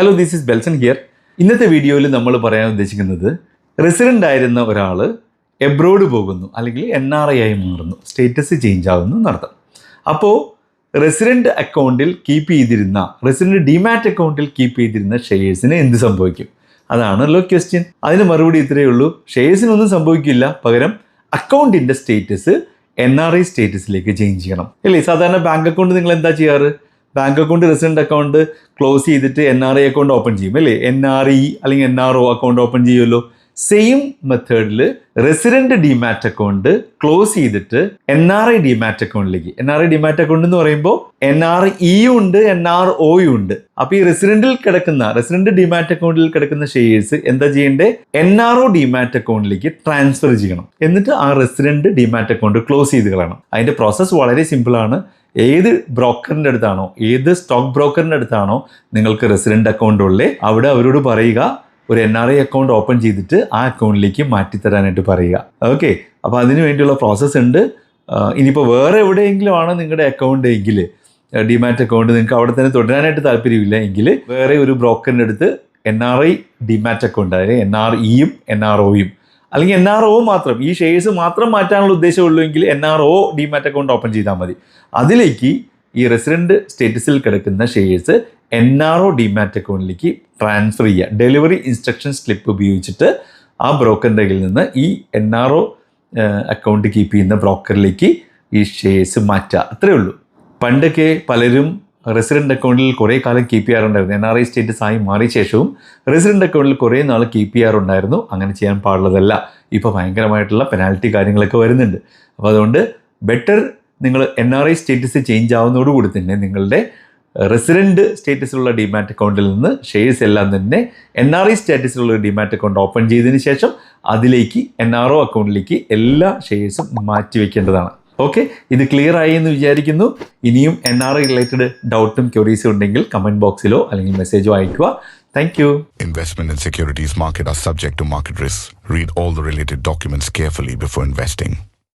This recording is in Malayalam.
Hello, this is Belsen here. ഇന്നത്തെ വീഡിയോയിൽ നമ്മൾ പറയാൻ ഉദ്ദേശിക്കുന്നത് റെസിഡൻ്റ് ആയിരുന്ന ഒരാൾ എബ്രോഡ് പോകുന്നു അല്ലെങ്കിൽ NRI ആയി മാറുന്നു, സ്റ്റേറ്റസ് ചേഞ്ച് ആകുന്നു എന്നർത്ഥം. അപ്പോൾ റെസിഡൻ്റ് അക്കൗണ്ടിൽ കീപ്പ് ചെയ്തിരുന്ന റെസിഡൻ്റ് ഡിമാറ്റ് അക്കൗണ്ടിൽ കീപ്പ് ചെയ്തിരുന്ന ഷെയർസിന് എന്ത് സംഭവിക്കും? അതാണല്ലോ ക്വസ്റ്റ്യൻ. അതിന് മറുപടി ഇത്രയേ ഉള്ളൂ, ഷെയർസിനൊന്നും സംഭവിക്കില്ല. പകരം അക്കൗണ്ടിൻ്റെ സ്റ്റേറ്റസ് NRI സ്റ്റേറ്റസിലേക്ക് ചേഞ്ച് ചെയ്യണം. അല്ലേ? സാധാരണ ബാങ്ക് അക്കൗണ്ട് നിങ്ങൾ എന്താ ചെയ്യാറ്? Bank account resident account close ചെയ്തിട്ട് NRI അക്കൗണ്ട് ഓപ്പൺ ചെയ്യും അല്ലേ? NRE അല്ലെങ്കിൽ NRO അക്കൗണ്ട് ഓപ്പൺ ചെയ്യുമല്ലോ. സെയിം മെത്തേഡിൽ റെസിഡൻ്റ് ഡിമാറ്റ് അക്കൗണ്ട് ക്ലോസ് ചെയ്തിട്ട് NRI ഡിമാറ്റ് അക്കൗണ്ടിലേക്ക്, NRI ഡിമാറ്റ് അക്കൗണ്ട് എന്ന് പറയുമ്പോൾ NREയും ഉണ്ട് NROയും ഉണ്ട്. അപ്പോൾ ഈ റെസിഡൻ്റ് ഡിമാറ്റ് അക്കൗണ്ടിൽ കിടക്കുന്ന ഷെയർസ് എന്താ ചെയ്യേണ്ടത്? NRO ഡിമാറ്റ് അക്കൗണ്ടിലേക്ക് ട്രാൻസ്ഫർ ചെയ്യണം. എന്നിട്ട് ആ റെസിഡൻ്റ് ഡിമാറ്റ് അക്കൗണ്ട് ക്ലോസ് ചെയ്ത് കളയണം. അതിൻ്റെ പ്രോസസ്സ് വളരെ സിമ്പിളാണ്. ഏത് ബ്രോക്കറിൻ്റെ അടുത്താണോ, ഏത് സ്റ്റോക്ക് ബ്രോക്കറിൻ്റെ അടുത്താണോ നിങ്ങൾക്ക് റെസിഡൻ്റ് അക്കൗണ്ട് ഉള്ളത്, അവിടെ അവരോട് പറയുക ഒരു NRI അക്കൗണ്ട് ഓപ്പൺ ചെയ്തിട്ട് ആ അക്കൗണ്ടിലേക്ക് മാറ്റിത്തരാനായിട്ട് പറയുക. ഓക്കെ, അപ്പോൾ അതിന് വേണ്ടിയുള്ള പ്രോസസ്സ് ഉണ്ട്. ഇനിയിപ്പോൾ വേറെ എവിടെയെങ്കിലും ആണ് നിങ്ങളുടെ അക്കൗണ്ട് എങ്കിൽ, ഡിമാറ്റ് അക്കൗണ്ട് നിങ്ങൾക്ക് അവിടെ തന്നെ തുടരാനായിട്ട് താല്പര്യമില്ല എങ്കിൽ വേറെ ഒരു ബ്രോക്കറിൻ്റെ അടുത്ത് NRI ഡിമാറ്റ് അക്കൗണ്ട്, അതായത് NREയും NROയും അല്ലെങ്കിൽ NRO മാത്രം, ഈ ഷെയർസ് മാത്രം മാറ്റാനുള്ള ഉദ്ദേശമുള്ളൂ എങ്കിൽ NRO ഡിമാറ്റ് അക്കൗണ്ട് ഓപ്പൺ ചെയ്താൽ മതി. അതിലേക്ക് ഈ റെസിഡൻ്റ് സ്റ്റേറ്റസിൽ കിടക്കുന്ന ഷെയർസ് NRO ഡിമാറ്റ് അക്കൗണ്ടിലേക്ക് ട്രാൻസ്ഫർ ചെയ്യുക. ഡെലിവറി ഇൻസ്ട്രക്ഷൻ സ്ലിപ്പ് ഉപയോഗിച്ചിട്ട് ആ ബ്രോക്കറിൻ്റെ കയ്യിൽ നിന്ന് ഈ NRO അക്കൗണ്ട് കീപ്പ് ചെയ്യുന്ന ബ്രോക്കറിലേക്ക് ഈ ഷെയർസ് മാറ്റുക. അത്രയേ ഉള്ളൂ. പണ്ടൊക്കെ പലരും റെസിഡൻ്റ് അക്കൗണ്ടിൽ കുറേ കാലം കീപ്പ് ചെയ്യാറുണ്ടായിരുന്നു. NRI സ്റ്റേറ്റസ് ആയി മാറിയ ശേഷവും റെസിഡൻ്റ് അക്കൗണ്ടിൽ കുറേ നാൾ കീപ്പ് ചെയ്യാറുണ്ടായിരുന്നു. അങ്ങനെ ചെയ്യാൻ പാടുള്ളതല്ല. ഇപ്പോൾ ഭയങ്കരമായിട്ടുള്ള പെനാൽറ്റി കാര്യങ്ങളൊക്കെ വരുന്നുണ്ട്. അപ്പോൾ അതുകൊണ്ട് ബെറ്റർ നിങ്ങൾ NRI സ്റ്റേറ്റസ് ചേഞ്ച് ആവുന്നതോടുകൂടി തന്നെ നിങ്ങളുടെ റെസിഡൻ്റ് സ്റ്റേറ്റസിലുള്ള ഡിമാറ്റ് അക്കൗണ്ടിൽ നിന്ന് ഷെയർസ് എല്ലാം തന്നെ NRI സ്റ്റാറ്റസിലുള്ള ഡിമാറ്റ് അക്കൗണ്ട് ഓപ്പൺ ചെയ്തതിന് ശേഷം അതിലേക്ക് NRO അക്കൗണ്ടിലേക്ക് എല്ലാ ഷെയർസും മാറ്റി വയ്ക്കേണ്ടതാണ്. ഓക്കെ, ഇത് ക്ലിയർ ആയി എന്ന് വിചാരിക്കുന്നു. ഇനിയും NRI റിലേറ്റഡ് ഡൗട്ടും ക്യൂറീസും ഉണ്ടെങ്കിൽ കമൻറ്റ് ബോക്സിലോ അല്ലെങ്കിൽ മെസ്സേജോ അയക്കുക. Thank you. Investment in securities market are subject to market risks. Read all the related documents carefully before investing.